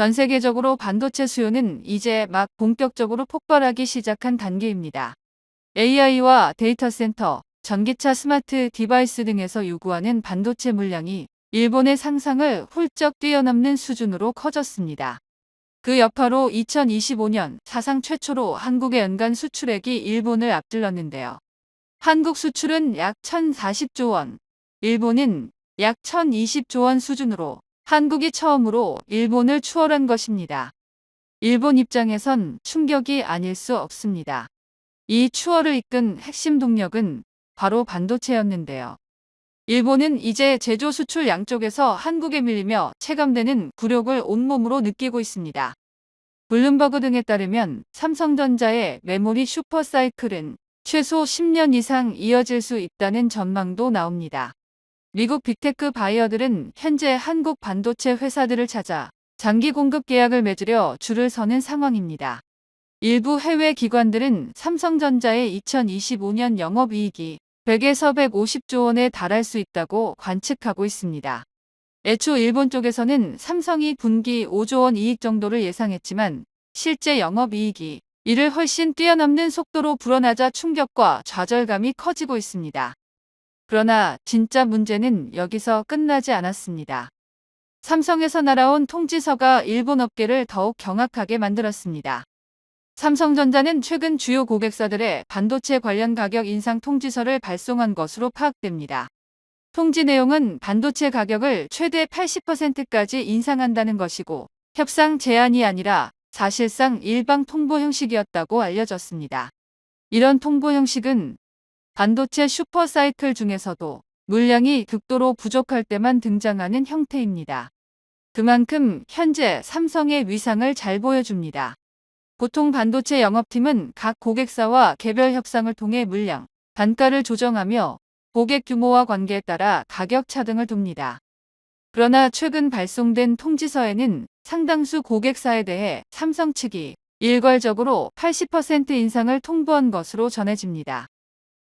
전 세계적으로 반도체 수요는 이제 막 본격적으로 폭발하기 시작한 단계입니다. AI와 데이터 센터, 전기차 스마트 디바이스 등에서 요구하는 반도체 물량이 일본의 상상을 훌쩍 뛰어넘는 수준으로 커졌습니다. 그 여파로 2025년 사상 최초로 한국의 연간 수출액이 일본을 앞질렀는데요. 한국 수출은 약 1,040조 원, 일본은 약 1,020조 원 수준으로 한국이 처음으로 일본을 추월한 것입니다. 일본 입장에선 충격이 아닐 수 없습니다. 이 추월을 이끈 핵심 동력은 바로 반도체였는데요. 일본은 이제 제조 수출 양쪽에서 한국에 밀리며 체감되는 굴욕을 온몸으로 느끼고 있습니다. 블룸버그 등에 따르면 삼성전자의 메모리 슈퍼사이클은 최소 10년 이상 이어질 수 있다는 전망도 나옵니다. 미국 빅테크 바이어들은 현재 한국 반도체 회사들을 찾아 장기 공급 계약을 맺으려 줄을 서는 상황입니다. 일부 해외 기관들은 삼성전자의 2025년 영업이익이 100에서 150조 원에 달할 수 있다고 관측하고 있습니다. 애초 일본 쪽에서는 삼성이 분기 5조 원 이익 정도를 예상했지만 실제 영업이익이 이를 훨씬 뛰어넘는 속도로 불어나자 충격과 좌절감이 커지고 있습니다. 그러나 진짜 문제는 여기서 끝나지 않았습니다. 삼성에서 날아온 통지서가 일본 업계를 더욱 경악하게 만들었습니다. 삼성전자는 최근 주요 고객사들의 반도체 관련 가격 인상 통지서를 발송한 것으로 파악됩니다. 통지 내용은 반도체 가격을 최대 80%까지 인상한다는 것이고 협상 제한이 아니라 사실상 일방 통보 형식이었다고 알려졌습니다. 이런 통보 형식은 반도체 슈퍼사이클 중에서도 물량이 극도로 부족할 때만 등장하는 형태입니다. 그만큼 현재 삼성의 위상을 잘 보여줍니다. 보통 반도체 영업팀은 각 고객사와 개별 협상을 통해 물량, 단가를 조정하며 고객 규모와 관계에 따라 가격 차등을 둡니다. 그러나 최근 발송된 통지서에는 상당수 고객사에 대해 삼성 측이 일괄적으로 80% 인상을 통보한 것으로 전해집니다.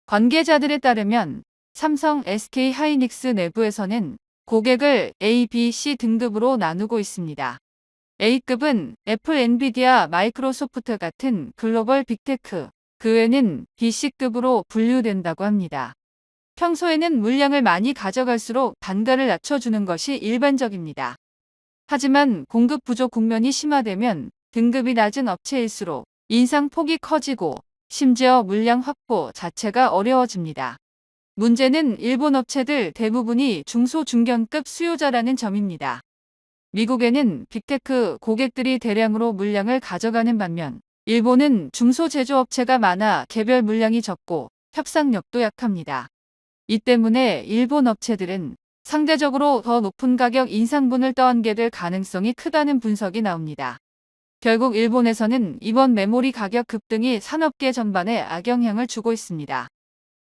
관계자들에 따르면 삼성 SK 하이닉스 내부에서는 고객을 A, B, C 등급으로 나누고 있습니다. A급은 애플, 엔비디아, 마이크로소프트 같은 글로벌 빅테크, 그 외는 BC급으로 분류된다고 합니다. 평소에는 물량을 많이 가져갈수록 단가를 낮춰주는 것이 일반적입니다. 하지만 공급 부족 국면이 심화되면 등급이 낮은 업체일수록 인상폭이 커지고 심지어 물량 확보 자체가 어려워집니다. 문제는 일본 업체들 대부분이 중소중견급 수요자라는 점입니다. 미국에는 빅테크 고객들이 대량으로 물량을 가져가는 반면 일본은 중소제조업체가 많아 개별 물량이 적고 협상력도 약합니다. 이 때문에 일본 업체들은 상대적으로 더 높은 가격 인상분을 떠안게 될 가능성이 크다는 분석이 나옵니다. 결국 일본에서는 이번 메모리 가격 급등이 산업계 전반에 악영향을 주고 있습니다.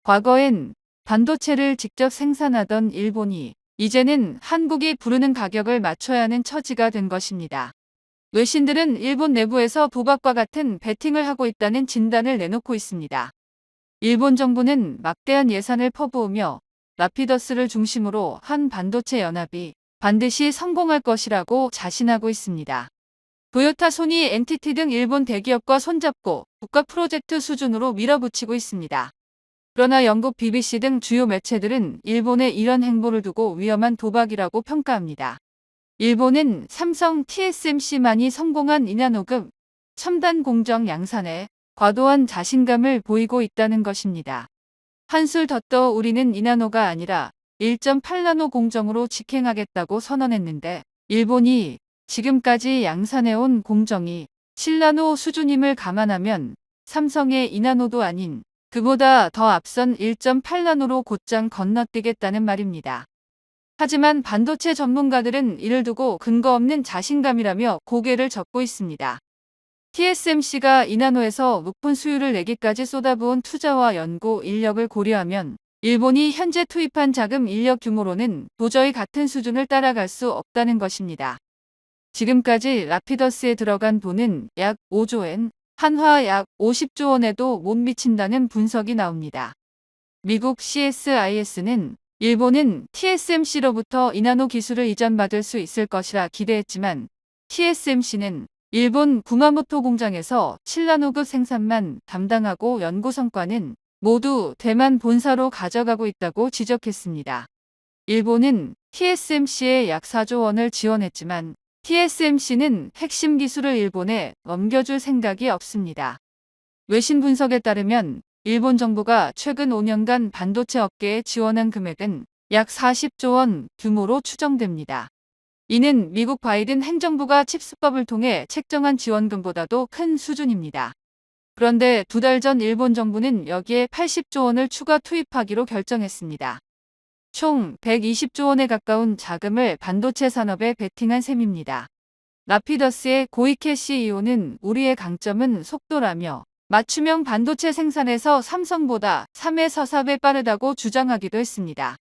과거엔 반도체를 직접 생산하던 일본이 이제는 한국이 부르는 가격을 맞춰야 하는 처지가 된 것입니다. 외신들은 일본 내부에서 도박과 같은 베팅을 하고 있다는 진단을 내놓고 있습니다. 일본 정부는 막대한 예산을 퍼부으며 라피더스를 중심으로 한 반도체 연합이 반드시 성공할 것이라고 자신하고 있습니다. 토요타, 소니, NTT 등 일본 대기업과 손잡고 국가 프로젝트 수준으로 밀어붙이고 있습니다. 그러나 영국 BBC 등 주요 매체들은 일본의 이런 행보를 두고 위험한 도박이라고 평가합니다. 일본은 삼성 TSMC만이 성공한 이나노급 첨단 공정 양산에 과도한 자신감을 보이고 있다는 것입니다. 한술 더 떠 우리는 이나노가 아니라 1.8나노 공정으로 직행하겠다고 선언했는데 일본이 지금까지 양산해온 공정이 7나노 수준임을 감안하면 삼성의 이나노도 아닌 그보다 더 앞선 1.8나노로 곧장 건너뛰겠다는 말입니다. 하지만 반도체 전문가들은 이를 두고 근거 없는 자신감이라며 고개를 젓고 있습니다. TSMC가 이나노에서 높은 수율을 내기까지 쏟아부은 투자와 연구 인력을 고려하면 일본이 현재 투입한 자금 인력 규모로는 도저히 같은 수준을 따라갈 수 없다는 것입니다. 지금까지 라피더스에 들어간 돈은 약 5조엔, 한화 약 50조 원에도 못 미친다는 분석이 나옵니다. 미국 CSIS는 일본은 TSMC로부터 이나노 기술을 이전받을 수 있을 것이라 기대했지만 TSMC는 일본 구마모토 공장에서 7나노급 생산만 담당하고 연구 성과는 모두 대만 본사로 가져가고 있다고 지적했습니다. 일본은 TSMC에 약 4조 원을 지원했지만 TSMC는 핵심 기술을 일본에 넘겨줄 생각이 없습니다. 외신 분석에 따르면 일본 정부가 최근 5년간 반도체 업계에 지원한 금액은 약 40조 원 규모로 추정됩니다. 이는 미국 바이든 행정부가 칩스법을 통해 책정한 지원금보다도 큰 수준입니다. 그런데 2달 전 일본 정부는 여기에 80조 원을 추가 투입하기로 결정했습니다. 총 120조 원에 가까운 자금을 반도체 산업에 베팅한 셈입니다. 라피더스의 고이케 CEO는 우리의 강점은 속도라며 맞춤형 반도체 생산에서 삼성보다 3에서 4배 빠르다고 주장하기도 했습니다.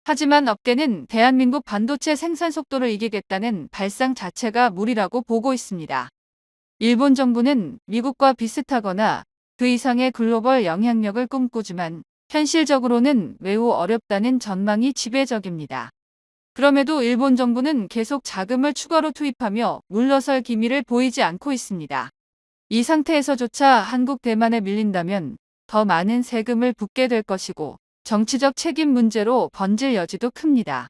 하지만 업계는 대한민국 반도체 생산 속도를 이기겠다는 발상 자체가 무리라고 보고 있습니다. 일본 정부는 미국과 비슷하거나 그 이상의 글로벌 영향력을 꿈꾸지만 현실적으로는 매우 어렵다는 전망이 지배적입니다. 그럼에도 일본 정부는 계속 자금을 추가로 투입하며 물러설 기미를 보이지 않고 있습니다. 이 상태에서조차 한국 대만에 밀린다면 더 많은 세금을 붓게 될 것이고 정치적 책임 문제로 번질 여지도 큽니다.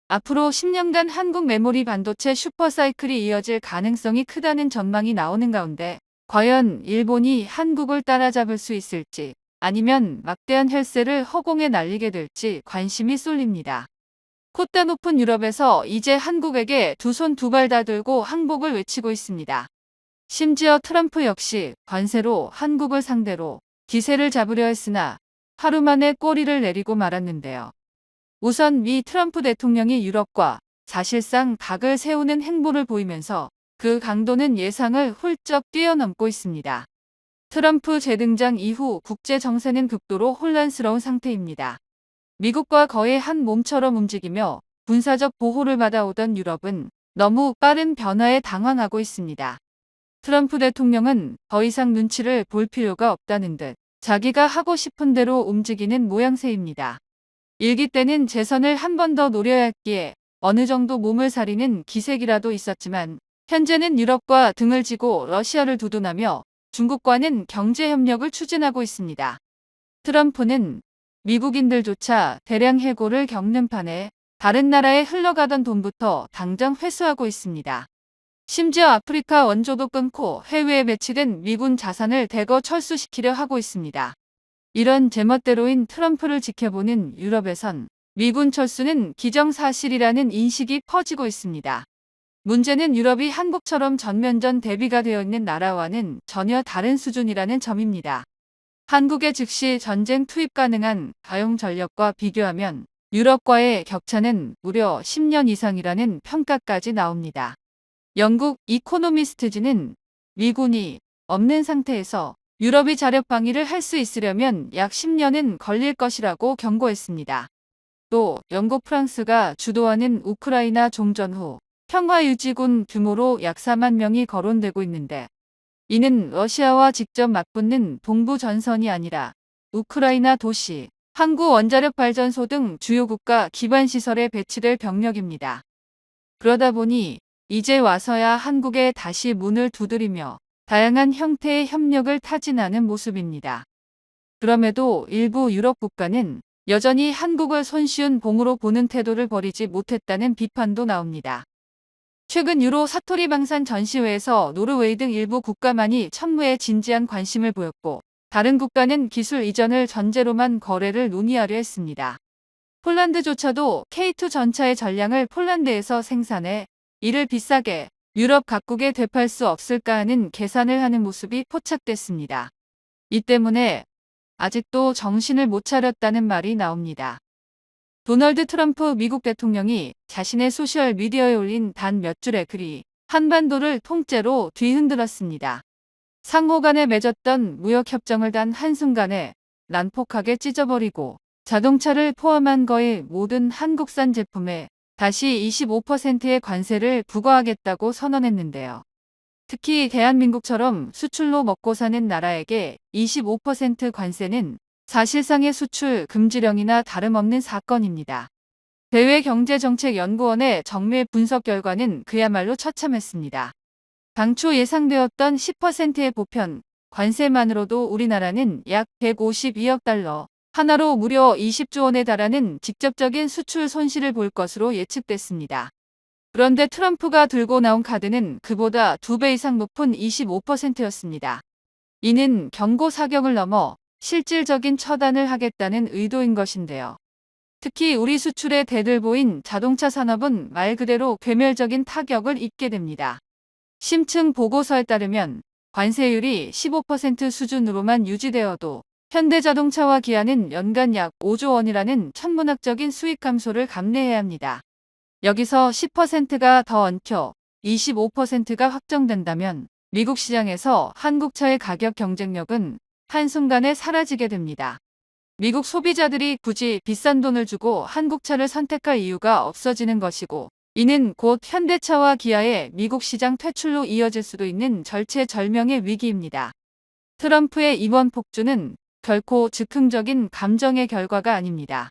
앞으로 10년간 한국 메모리 반도체 슈퍼사이클이 이어질 가능성이 크다는 전망이 나오는 가운데 과연 일본이 한국을 따라잡을 수 있을지 아니면 막대한 혈세를 허공에 날리게 될지 관심이 쏠립니다. 콧대 높은 유럽에서 이제 한국에게 두 손 두 발 다 들고 항복을 외치고 있습니다. 심지어 트럼프 역시 관세로 한국을 상대로 기세를 잡으려 했으나 하루 만에 꼬리를 내리고 말았는데요. 우선 미 트럼프 대통령이 유럽과 사실상 각을 세우는 행보를 보이면서 그 강도는 예상을 훌쩍 뛰어넘고 있습니다. 트럼프 재등장 이후 국제 정세는 극도로 혼란스러운 상태입니다. 미국과 거의 한 몸처럼 움직이며 군사적 보호를 받아오던 유럽은 너무 빠른 변화에 당황하고 있습니다. 트럼프 대통령은 더 이상 눈치를 볼 필요가 없다는 듯 자기가 하고 싶은 대로 움직이는 모양새입니다. 일기 때는 재선을 한 번 더 노려야 했기에 어느 정도 몸을 사리는 기색이라도 있었지만 현재는 유럽과 등을 지고 러시아를 두둔하며 중국과는 경제협력을 추진하고 있습니다. 트럼프는 미국인들조차 대량 해고를 겪는 판에 다른 나라에 흘러가던 돈부터 당장 회수하고 있습니다. 심지어 아프리카 원조도 끊고 해외에 배치된 미군 자산을 대거 철수시키려 하고 있습니다. 이런 제멋대로인 트럼프를 지켜보는 유럽에선 미군 철수는 기정사실이라는 인식이 퍼지고 있습니다. 문제는 유럽이 한국처럼 전면전 대비가 되어 있는 나라와는 전혀 다른 수준이라는 점입니다. 한국의 즉시 전쟁 투입 가능한 가용 전력과 비교하면 유럽과의 격차는 무려 10년 이상이라는 평가까지 나옵니다. 영국 이코노미스트지는 미군이 없는 상태에서 유럽이 자력 방위를 할 수 있으려면 약 10년은 걸릴 것이라고 경고했습니다. 또 영국 프랑스가 주도하는 우크라이나 종전 후 평화유지군 규모로 약 4만 명이 거론되고 있는데 이는 러시아와 직접 맞붙는 동부 전선이 아니라 우크라이나 도시, 항구 원자력 발전소 등 주요 국가 기반 시설에 배치될 병력입니다. 그러다 보니 이제 와서야 한국에 다시 문을 두드리며 다양한 형태의 협력을 타진하는 모습입니다. 그럼에도 일부 유럽 국가는 여전히 한국을 손쉬운 봉으로 보는 태도를 버리지 못했다는 비판도 나옵니다. 최근 유로 사토리 방산 전시회에서 노르웨이 등 일부 국가만이 천무에 진지한 관심을 보였고 다른 국가는 기술 이전을 전제로만 거래를 논의하려 했습니다. 폴란드조차도 K2 전차의 전량을 폴란드에서 생산해 이를 비싸게 유럽 각국에 되팔 수 없을까 하는 계산을 하는 모습이 포착됐습니다. 이 때문에 아직도 정신을 못 차렸다는 말이 나옵니다. 도널드 트럼프 미국 대통령이 자신의 소셜 미디어에 올린 단 몇 줄의 글이 한반도를 통째로 뒤흔들었습니다. 상호 간에 맺었던 무역협정을 단 한순간에 난폭하게 찢어버리고 자동차를 포함한 거의 모든 한국산 제품에 다시 25%의 관세를 부과하겠다고 선언했는데요. 특히 대한민국처럼 수출로 먹고 사는 나라에게 25% 관세는 사실상의 수출 금지령이나 다름없는 사건입니다. 대외경제정책연구원의 정밀 분석 결과는 그야말로 처참했습니다. 당초 예상되었던 10%의 보편 관세만으로도 우리나라는 약 152억 달러, 하나로 무려 20조 원에 달하는 직접적인 수출 손실을 볼 것으로 예측됐습니다. 그런데 트럼프가 들고 나온 카드는 그보다 2배 이상 높은 25%였습니다. 이는 경고 사격을 넘어 실질적인 처단을 하겠다는 의도인 것인데요. 특히 우리 수출의 대들보인 자동차 산업은 말 그대로 괴멸적인 타격을 입게 됩니다. 심층 보고서에 따르면 관세율이 15% 수준으로만 유지되어도 현대자동차와 기아는 연간 약 5조 원이라는 천문학적인 수익 감소를 감내해야 합니다. 여기서 10%가 더 얹혀 25%가 확정된다면 미국 시장에서 한국차의 가격 경쟁력은 한순간에 사라지게 됩니다. 미국 소비자들이 굳이 비싼 돈을 주고 한국차를 선택할 이유가 없어지는 것이고, 이는 곧 현대차와 기아의 미국 시장 퇴출로 이어질 수도 있는 절체절명의 위기입니다. 트럼프의 이번 폭주는 결코 즉흥적인 감정의 결과가 아닙니다.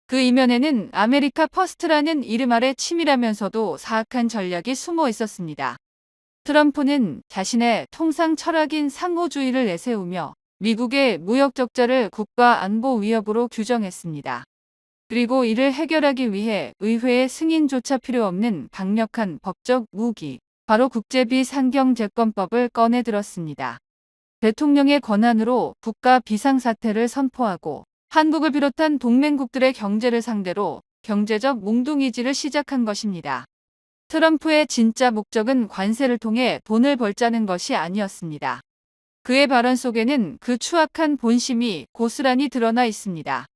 그 이면에는 아메리카 퍼스트라는 이름 아래 치밀하면서도 사악한 전략이 숨어 있었습니다. 트럼프는 자신의 통상 철학인 상호주의를 내세우며 미국의 무역 적자를 국가 안보 위협으로 규정했습니다. 그리고 이를 해결하기 위해 의회의 승인조차 필요 없는 강력한 법적 무기, 바로 국제비상경제권법을 꺼내 들었습니다. 대통령의 권한으로 국가 비상사태를 선포하고 한국을 비롯한 동맹국들의 경제를 상대로 경제적 몽둥이질을 시작한 것입니다. 트럼프의 진짜 목적은 관세를 통해 돈을 벌자는 것이 아니었습니다. 그의 발언 속에는 그 추악한 본심이 고스란히 드러나 있습니다.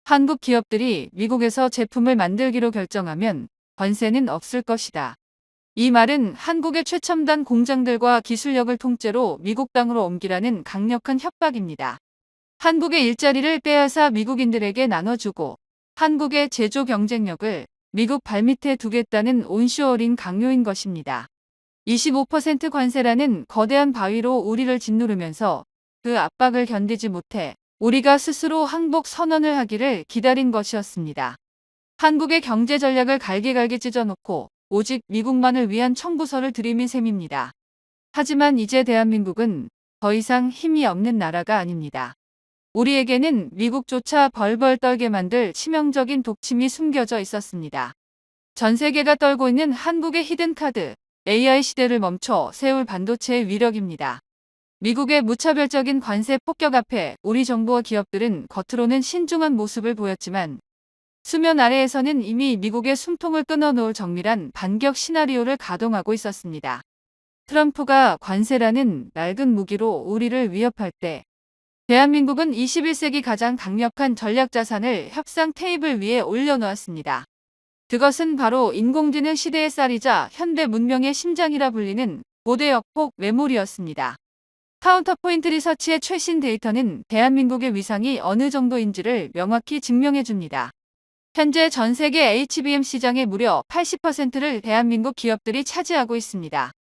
한국 기업들이 미국에서 제품을 만들기로 결정하면 관세는 없을 것이다. 이 말은 한국의 최첨단 공장들과 기술력을 통째로 미국 땅으로 옮기라는 강력한 협박입니다. 한국의 일자리를 빼앗아 미국인들에게 나눠주고 한국의 제조 경쟁력을 미국 발밑에 두겠다는 온쇼어링 강요인 것입니다. 25% 관세라는 거대한 바위로 우리를 짓누르면서 그 압박을 견디지 못해 우리가 스스로 항복 선언을 하기를 기다린 것이었습니다. 한국의 경제 전략을 갈기갈기 찢어놓고 오직 미국만을 위한 청부서를 들이민 셈입니다. 하지만 이제 대한민국은 더 이상 힘이 없는 나라가 아닙니다. 우리에게는 미국조차 벌벌 떨게 만들 치명적인 독침이 숨겨져 있었습니다. 전 세계가 떨고 있는 한국의 히든카드, AI 시대를 멈춰 세울 반도체의 위력입니다. 미국의 무차별적인 관세 폭격 앞에 우리 정부와 기업들은 겉으로는 신중한 모습을 보였지만 수면 아래에서는 이미 미국의 숨통을 끊어놓을 정밀한 반격 시나리오를 가동하고 있었습니다. 트럼프가 관세라는 낡은 무기로 우리를 위협할 때 대한민국은 21세기 가장 강력한 전략자산을 협상 테이블 위에 올려놓았습니다. 그것은 바로 인공지능 시대의 쌀이자 현대 문명의 심장이라 불리는 고대 역폭 메모리였습니다. 카운터포인트 리서치의 최신 데이터는 대한민국의 위상이 어느 정도인지를 명확히 증명해줍니다. 현재 전 세계 HBM 시장의 무려 80%를 대한민국 기업들이 차지하고 있습니다.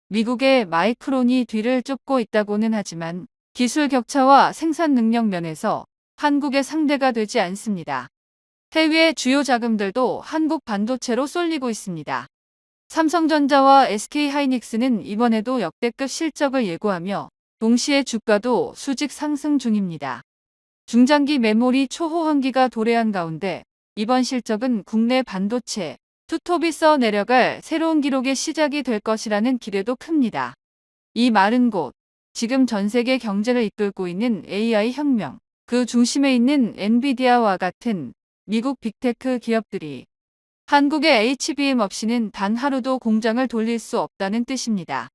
미국의 마이크론이 뒤를 쫓고 있다고는 하지만 기술 격차와 생산 능력 면에서 한국의 상대가 되지 않습니다. 해외 주요 자금들도 한국 반도체로 쏠리고 있습니다. 삼성전자와 SK하이닉스는 이번에도 역대급 실적을 예고하며 동시에 주가도 수직 상승 중입니다. 중장기 메모리 초호황기가 도래한 가운데 이번 실적은 국내 반도체 투톱이 써 내려갈 새로운 기록의 시작이 될 것이라는 기대도 큽니다. 이 말은 곧 지금 전 세계 경제를 이끌고 있는 AI 혁명, 그 중심에 있는 엔비디아와 같은 미국 빅테크 기업들이 한국의 HBM 없이는 단 하루도 공장을 돌릴 수 없다는 뜻입니다.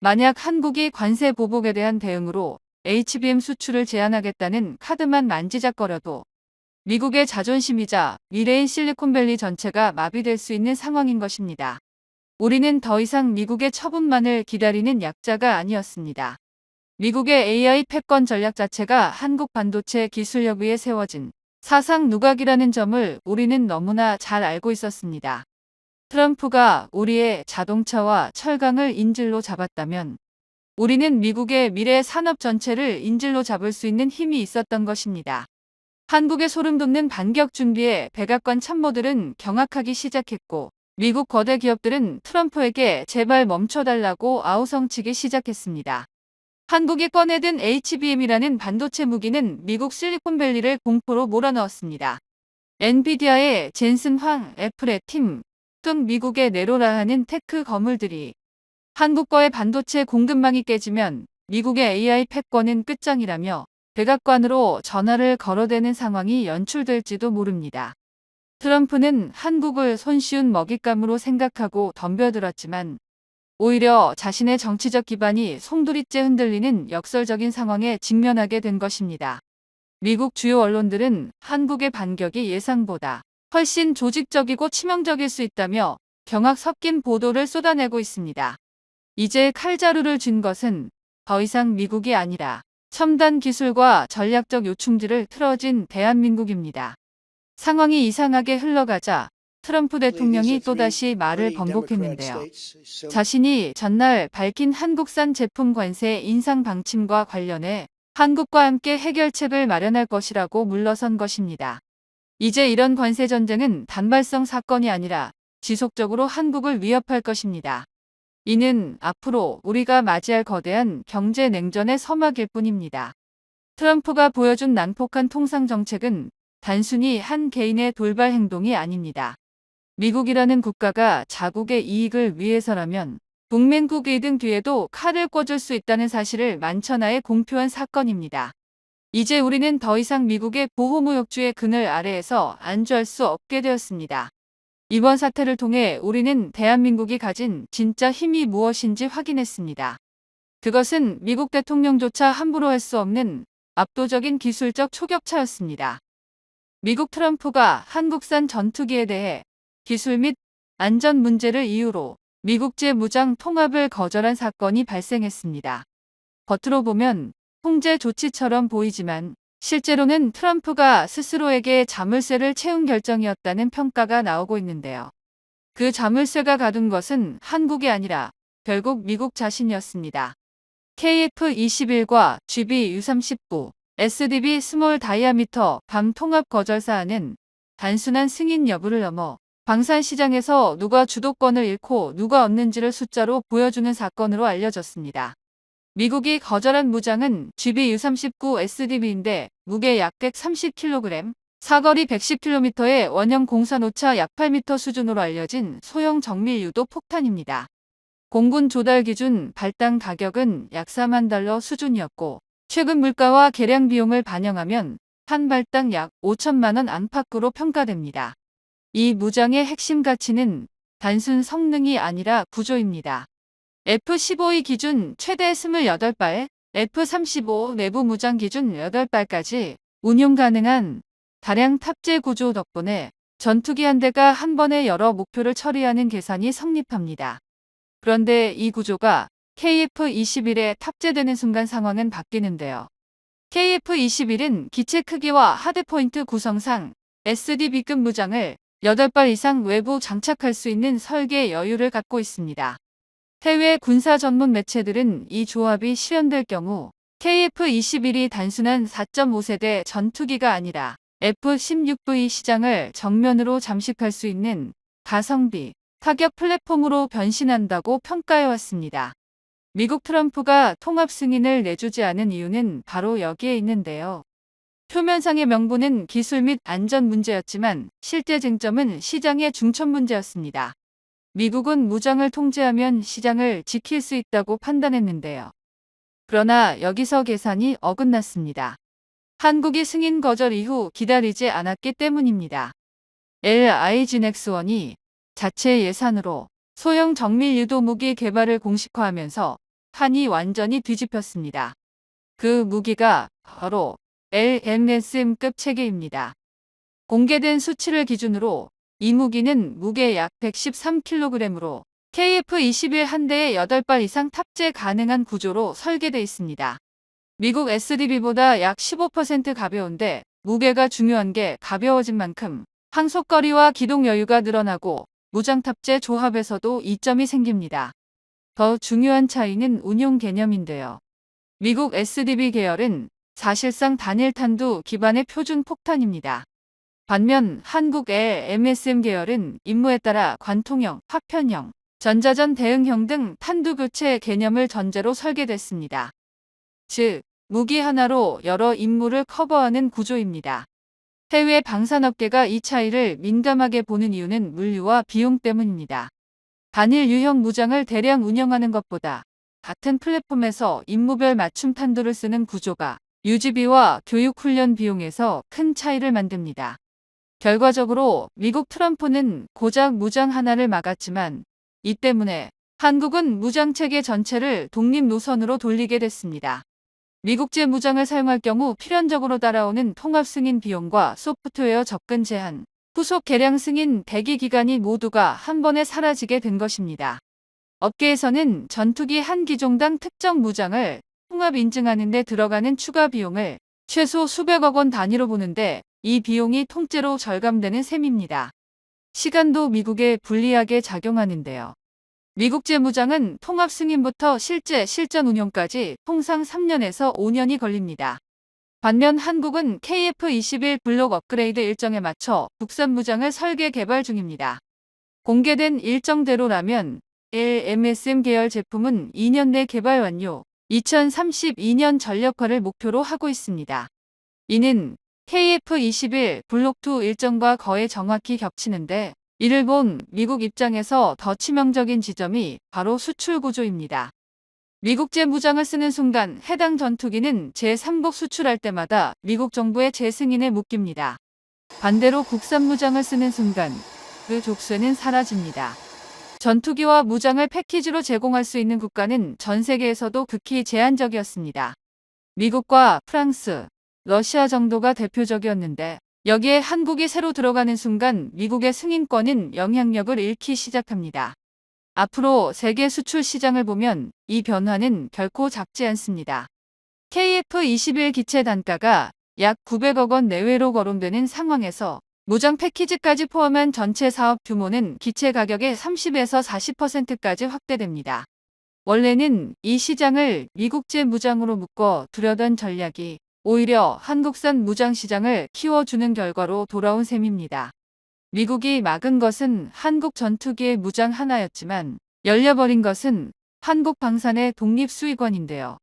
만약 한국이 관세 보복에 대한 대응으로 HBM 수출을 제한하겠다는 카드만 만지작거려도 미국의 자존심이자 미래인 실리콘밸리 전체가 마비될 수 있는 상황인 것입니다. 우리는 더 이상 미국의 처분만을 기다리는 약자가 아니었습니다. 미국의 AI 패권 전략 자체가 한국 반도체 기술력 위에 세워진 사상 누각이라는 점을 우리는 너무나 잘 알고 있었습니다. 트럼프가 우리의 자동차와 철강을 인질로 잡았다면 우리는 미국의 미래 산업 전체를 인질로 잡을 수 있는 힘이 있었던 것입니다. 한국의 소름 돋는 반격 준비에 백악관 참모들은 경악하기 시작했고 미국 거대 기업들은 트럼프에게 제발 멈춰달라고 아우성치기 시작했습니다. 한국이 꺼내든 HBM이라는 반도체 무기는 미국 실리콘밸리를 공포로 몰아넣었습니다. 엔비디아의 젠슨 황, 애플의 팀 등 미국의 네로라하는 테크 거물들이 한국과의 반도체 공급망이 깨지면 미국의 AI 패권은 끝장이라며 백악관으로 전화를 걸어대는 상황이 연출될지도 모릅니다. 트럼프는 한국을 손쉬운 먹잇감으로 생각하고 덤벼들었지만 오히려 자신의 정치적 기반이 송두리째 흔들리는 역설적인 상황에 직면하게 된 것입니다. 미국 주요 언론들은 한국의 반격이 예상보다 훨씬 조직적이고 치명적일 수 있다며 경악 섞인 보도를 쏟아내고 있습니다. 이제 칼자루를 쥔 것은 더 이상 미국이 아니라 첨단 기술과 전략적 요충지를 틀어진 대한민국입니다. 상황이 이상하게 흘러가자 트럼프 대통령이 또다시 말을 번복했는데요. 자신이 전날 밝힌 한국산 제품 관세 인상 방침과 관련해 한국과 함께 해결책을 마련할 것이라고 물러선 것입니다. 이제 이런 관세 전쟁은 단발성 사건이 아니라 지속적으로 한국을 위협할 것입니다. 이는 앞으로 우리가 맞이할 거대한 경제 냉전의 서막일 뿐입니다. 트럼프가 보여준 난폭한 통상 정책은 단순히 한 개인의 돌발 행동이 아닙니다. 미국이라는 국가가 자국의 이익을 위해서라면 동맹국 등 뒤에도 칼을 꽂을 수 있다는 사실을 만천하에 공표한 사건입니다. 이제 우리는 더 이상 미국의 보호무역주의 그늘 아래에서 안주할 수 없게 되었습니다. 이번 사태를 통해 우리는 대한민국이 가진 진짜 힘이 무엇인지 확인했습니다. 그것은 미국 대통령조차 함부로 할 수 없는 압도적인 기술적 초격차였습니다. 미국 트럼프가 한국산 전투기에 대해 기술 및 안전 문제를 이유로 미국제 무장 통합을 거절한 사건이 발생했습니다. 겉으로 보면 통제 조치처럼 보이지만 실제로는 트럼프가 스스로에게 자물쇠를 채운 결정이었다는 평가가 나오고 있는데요. 그 자물쇠가 가둔 것은 한국이 아니라 결국 미국 자신이었습니다. KF-21과 GBU-39, SDB 스몰 다이아미터 밤 통합 거절 사안은 단순한 승인 여부를 넘어 방산 시장에서 누가 주도권을 잃고 누가 얻는지를 숫자로 보여주는 사건으로 알려졌습니다. 미국이 거절한 무장은 GBU-39 SDB인데 무게 약 130kg, 사거리 110km의 원형 공산 오차 약 8m 수준으로 알려진 소형 정밀 유도 폭탄입니다. 공군 조달 기준 발당 가격은 약 $40,000 수준이었고 최근 물가와 개량 비용을 반영하면 한 발당 약 5천만 원 안팎으로 평가됩니다. 이 무장의 핵심 가치는 단순 성능이 아니라 구조입니다. F-15의 기준 최대 28발, F-35 내부 무장 기준 8발까지 운용 가능한 다량 탑재 구조 덕분에 전투기 한 대가 한 번에 여러 목표를 처리하는 계산이 성립합니다. 그런데 이 구조가 KF-21에 탑재되는 순간 상황은 바뀌는데요. KF-21은 기체 크기와 하드포인트 구성상 SDB급 무장을 8발 이상 외부 장착할 수 있는 설계 여유를 갖고 있습니다. 해외 군사 전문 매체들은 이 조합이 실현될 경우 KF-21이 단순한 4.5세대 전투기가 아니라 F-16V 시장을 정면으로 잠식할 수 있는 가성비, 타격 플랫폼으로 변신한다고 평가해왔습니다. 미국 트럼프가 통합 승인을 내주지 않은 이유는 바로 여기에 있는데요. 표면상의 명분은 기술 및 안전 문제였지만 실제 쟁점은 시장의 중첩 문제였습니다. 미국은 무장을 통제하면 시장을 지킬 수 있다고 판단했는데요. 그러나 여기서 계산이 어긋났습니다. 한국이 승인 거절 이후 기다리지 않았기 때문입니다. LIG넥스1이 자체 예산으로 소형 정밀 유도 무기 개발을 공식화하면서 판이 완전히 뒤집혔습니다. 그 무기가 바로 LMSM급 체계입니다. 공개된 수치를 기준으로 이 무기는 무게 약 113kg으로 KF-21 한 대에 8발 이상 탑재 가능한 구조로 설계되어 있습니다. 미국 SDB보다 약 15% 가벼운데 무게가 중요한 게 가벼워진 만큼 항속거리와 기동 여유가 늘어나고 무장 탑재 조합에서도 이점이 생깁니다. 더 중요한 차이는 운용 개념인데요. 미국 SDB 계열은 사실상 단일 탄두 기반의 표준 폭탄입니다. 반면 한국의 MSM 계열은 임무에 따라 관통형, 파편형, 전자전 대응형 등 탄두 교체 개념을 전제로 설계됐습니다. 즉, 무기 하나로 여러 임무를 커버하는 구조입니다. 해외 방산업계가 이 차이를 민감하게 보는 이유는 물류와 비용 때문입니다. 단일 유형 무장을 대량 운영하는 것보다 같은 플랫폼에서 임무별 맞춤 탄두를 쓰는 구조가 유지비와 교육 훈련 비용에서 큰 차이를 만듭니다. 결과적으로 미국 트럼프는 고작 무장 하나를 막았지만 이 때문에 한국은 무장체계 전체를 독립 노선으로 돌리게 됐습니다. 미국제 무장을 사용할 경우 필연적으로 따라오는 통합 승인 비용과 소프트웨어 접근 제한, 후속 개량 승인 대기 기간이 모두가 한 번에 사라지게 된 것입니다. 업계에서는 전투기 한 기종당 특정 무장을 통합 인증하는 데 들어가는 추가 비용을 최소 수백억 원 단위로 보는데 이 비용이 통째로 절감되는 셈입니다. 시간도 미국에 불리하게 작용하는데요. 미국제 무장은 통합 승인부터 실제 실전 운용까지 통상 3년에서 5년이 걸립니다. 반면 한국은 KF-21 블록 업그레이드 일정에 맞춰 국산 무장을 설계 개발 중입니다. 공개된 일정대로라면 MSM 계열 제품은 2년 내 개발 완료, 2032년 전력화를 목표로 하고 있습니다. 이는 KF-21 블록2 일정과 거의 정확히 겹치는데 이를 본 미국 입장에서 더 치명적인 지점이 바로 수출 구조입니다. 미국제 무장을 쓰는 순간 해당 전투기는 제3국 수출할 때마다 미국 정부의 재승인에 묶입니다. 반대로 국산 무장을 쓰는 순간 그 족쇄는 사라집니다. 전투기와 무장을 패키지로 제공할 수 있는 국가는 전 세계에서도 극히 제한적이었습니다. 미국과 프랑스, 러시아 정도가 대표적이었는데 여기에 한국이 새로 들어가는 순간 미국의 승인권은 영향력을 잃기 시작합니다. 앞으로 세계 수출 시장을 보면 이 변화는 결코 작지 않습니다. KF-21 기체 단가가 약 900억 원 내외로 거론되는 상황에서 무장 패키지까지 포함한 전체 사업 규모는 기체 가격의 30에서 40%까지 확대됩니다. 원래는 이 시장을 미국제 무장으로 묶어 두려던 전략이 오히려 한국산 무장 시장을 키워주는 결과로 돌아온 셈입니다. 미국이 막은 것은 한국 전투기의 무장 하나였지만 열려버린 것은 한국 방산의 독립 수익원인데요.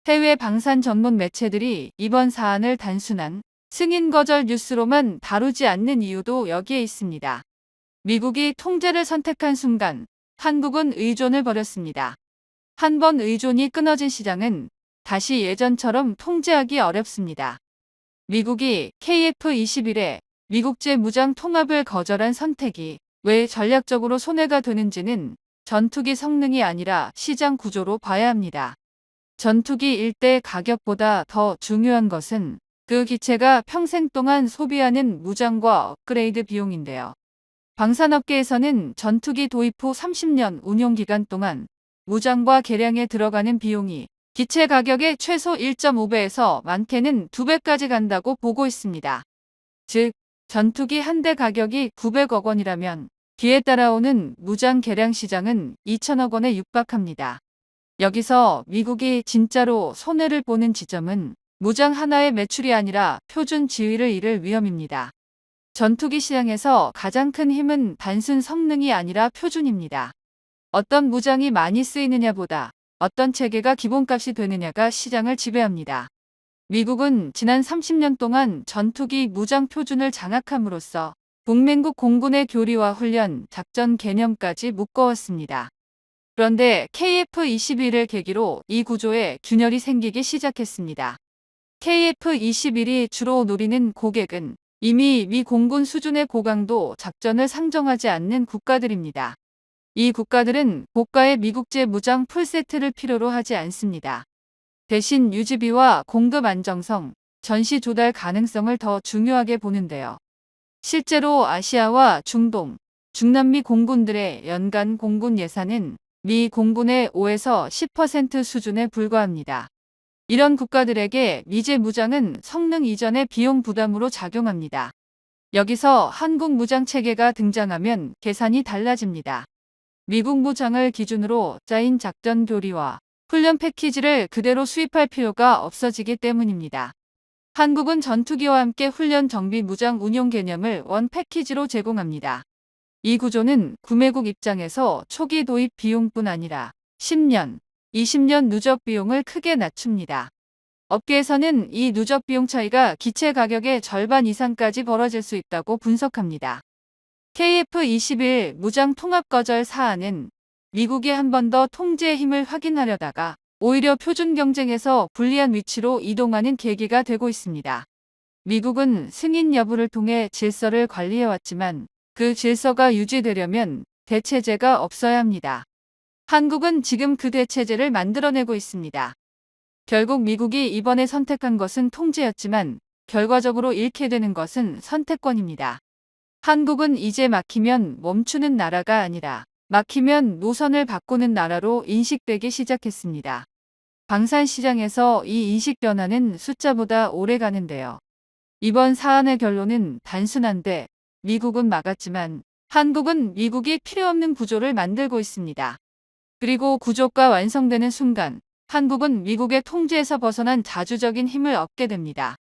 해외 방산 전문 매체들이 이번 사안을 단순한 승인 거절 뉴스로만 다루지 않는 이유도 여기에 있습니다. 미국이 통제를 선택한 순간 한국은 의존을 벌였습니다. 한 번 의존이 끊어진 시장은 다시 예전처럼 통제하기 어렵습니다. 미국이 KF-21에 미국제 무장 통합을 거절한 선택이 왜 전략적으로 손해가 되는지는 전투기 성능이 아니라 시장 구조로 봐야 합니다. 전투기 일대 가격보다 더 중요한 것은 그 기체가 평생 동안 소비하는 무장과 업그레이드 비용인데요. 방산업계에서는 전투기 도입 후 30년 운용 기간 동안 무장과 개량에 들어가는 비용이 기체 가격의 최소 1.5배에서 많게는 2배까지 간다고 보고 있습니다. 즉, 전투기 한 대 가격이 900억 원이라면 뒤에 따라오는 무장 개량 시장은 2천억 원에 육박합니다. 여기서 미국이 진짜로 손해를 보는 지점은 무장 하나의 매출이 아니라 표준 지위를 잃을 위험입니다. 전투기 시장에서 가장 큰 힘은 단순 성능이 아니라 표준입니다. 어떤 무장이 많이 쓰이느냐보다 어떤 체계가 기본값이 되느냐가 시장을 지배합니다. 미국은 지난 30년 동안 전투기 무장 표준을 장악함으로써 동맹국 공군의 교리와 훈련, 작전 개념까지 묶어왔습니다. 그런데 KF-21을 계기로 이 구조에 균열이 생기기 시작했습니다. KF-21이 주로 노리는 고객은 이미 미 공군 수준의 고강도 작전을 상정하지 않는 국가들입니다. 이 국가들은 고가의 미국제 무장 풀세트를 필요로 하지 않습니다. 대신 유지비와 공급 안정성, 전시 조달 가능성을 더 중요하게 보는데요. 실제로 아시아와 중동, 중남미 공군들의 연간 공군 예산은 미 공군의 5에서 10% 수준에 불과합니다. 이런 국가들에게 미제 무장은 성능 이전의 비용 부담으로 작용합니다. 여기서 한국 무장 체계가 등장하면 계산이 달라집니다. 미국 무장을 기준으로 짜인 작전 교리와 훈련 패키지를 그대로 수입할 필요가 없어지기 때문입니다. 한국은 전투기와 함께 훈련 정비 무장 운용 개념을 원 패키지로 제공합니다. 이 구조는 구매국 입장에서 초기 도입 비용뿐 아니라 10년, 20년 누적 비용을 크게 낮춥니다. 업계에서는 이 누적 비용 차이가 기체 가격의 절반 이상까지 벌어질 수 있다고 분석합니다. KF-21 무장 통합 거절 사안은 미국이 한 번 더 통제의 힘을 확인하려다가 오히려 표준 경쟁에서 불리한 위치로 이동하는 계기가 되고 있습니다. 미국은 승인 여부를 통해 질서를 관리해왔지만 그 질서가 유지되려면 대체제가 없어야 합니다. 한국은 지금 그 대체제를 만들어내고 있습니다. 결국 미국이 이번에 선택한 것은 통제였지만 결과적으로 잃게 되는 것은 선택권입니다. 한국은 이제 막히면 멈추는 나라가 아니라 막히면 노선을 바꾸는 나라로 인식되기 시작했습니다. 방산 시장에서 이 인식 변화는 숫자보다 오래 가는데요. 이번 사안의 결론은 단순한데 미국은 막았지만 한국은 미국이 필요 없는 구조를 만들고 있습니다. 그리고 구조가 완성되는 순간 한국은 미국의 통제에서 벗어난 자주적인 힘을 얻게 됩니다.